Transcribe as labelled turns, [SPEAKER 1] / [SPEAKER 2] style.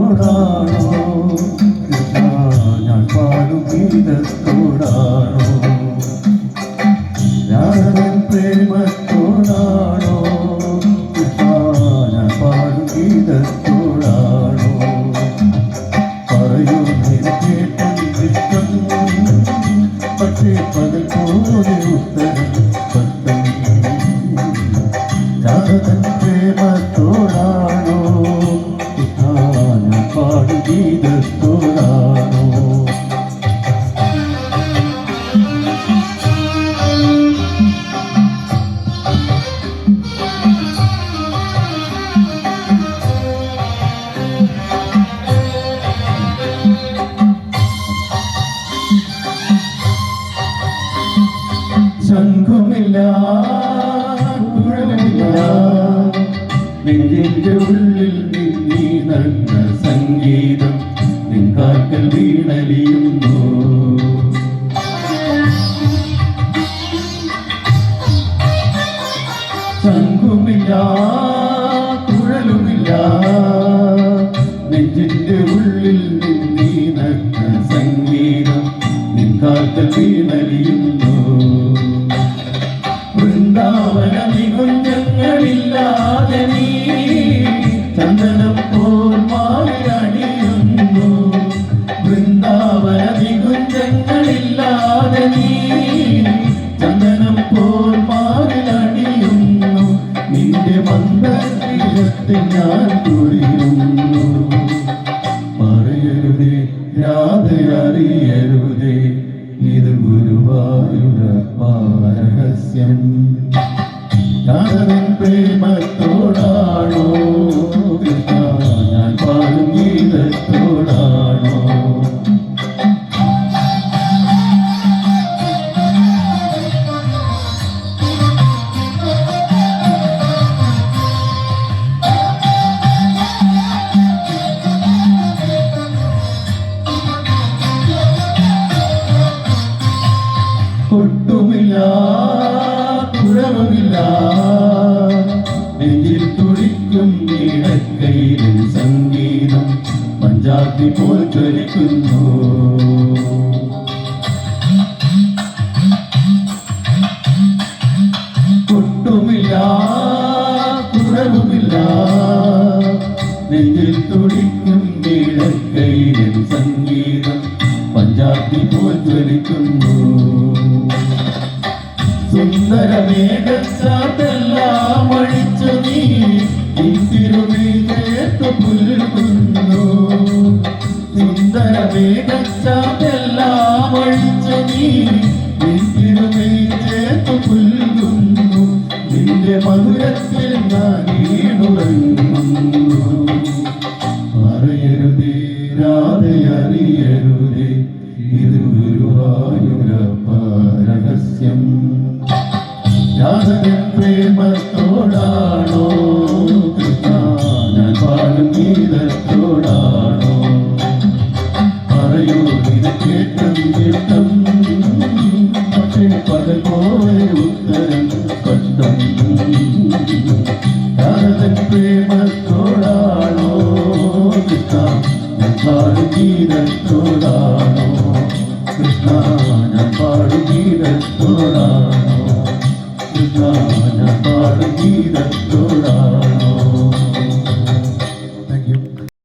[SPEAKER 1] പ്രേമത്തോടാണോ കൃഷ്ണ ഞാൻ പാടും ഗീതത്തോടാണോ രാധവൻ പ്രേമത്തോടാണോ കൃഷ്ണ ഞാൻ പാടും ഗീതത്തോടാണോ പറയൂ കേട്ടിഷ്ടം പക്ഷേ പകൽ പോലെ ഉത്തരം പത്തം രാധവൻ പ്രേമത്തോടാണോ പാടും ഗീതത്തോടാണോ ശംഖുമില്ല കുഴലുമില്ല നെഞ്ചിന്റെ ഉള്ളിൽ നീ നന്ന സംഗീതം നിൻകാൽക്കൽ വീണലിയുന്നു ശംഖുമില്ല കുഴലുമില്ല നെഞ്ചിന്റെ ഉള്ളിൽ നീ നന്ന സംഗീതം നിൻകാൽക്കൽ വീണലിയുന്നു വൃന്ദാവന നികുഞ്ചങ്ങളില്ലാതെ നീ ചന്ദനം പോൽ മാറിയണിയുന്നു വൃന്ദാവന നികുഞ്ചങ്ങളില്ലാതെ നീ ചന്ദനം പോൽ മാറിയണിയുന്നു നിന്റെ മന്ദീരത്തിൽ ഞാൻ തുടിയുന്നു പറയരുതേ രാധയറിയരുതേ ഇത് ഗുരുവായൂരപ്പ രഹസ്യം രാധവൻ പ്രേമത്തോടാണോ കൃഷ്ണ ഞാൻ പാടും ഗീതത്തോടാണോ ഒട്ടുമില്ല കുഴവുമില്ല നെഞ്ചിൽ തുടിക്കും നീടക്കൈയിലും സംഗീതം പഞ്ചാബി പോൽ ജ്വലിക്കുന്നു ഒട്ടുമില്ല കുഴവുമില്ല നെഞ്ചിൽ തുടിക്കും നീടക്കൈയിലും സംഗീതം പഞ്ചാബി പോൽ ജ്വലിക്കുന്നു സുന്ദര മേഘച്ചാട്ടെല്ലാം അഴിച്ചു നീ തിരുമി ചേർത്തു പുൽകുന്നു സുന്ദര മേഘച്ചാട്ടെല്ലാം അഴിച്ചു നീ തിരുമി ചേർത്തു പുൽകുന്നു നിന്റെ മധുരത്തിൽ ഞാൻ ഈടുറങ്ങുന്നു അറിയരുതേ രാധയറിയരുതേ ഇത് ഗുരുവായൂരപ്പ രഹസ്യം രാധവൻ പ്രേമത്തോടാണോ കൃഷ്ണ ഞാൻ പാടും ഗീതത്തോടാണോ പറയൂ ഇത് കേട്ടും കേട്ടും പക്ഷേ പകൽ പോലെ ഉത്തരം കഷ്ടം രാധവൻ പ്രേമത്തോടാണോ കൃഷ്ണ ഞാൻ പാടും ഗീതത്തോടാണോ കൃഷ്ണ ഞാൻ പാടും ഗീതത്തോടാണോ കൃഷ്ണ ഞാൻ പാടും ഗീതത്തോടാണോ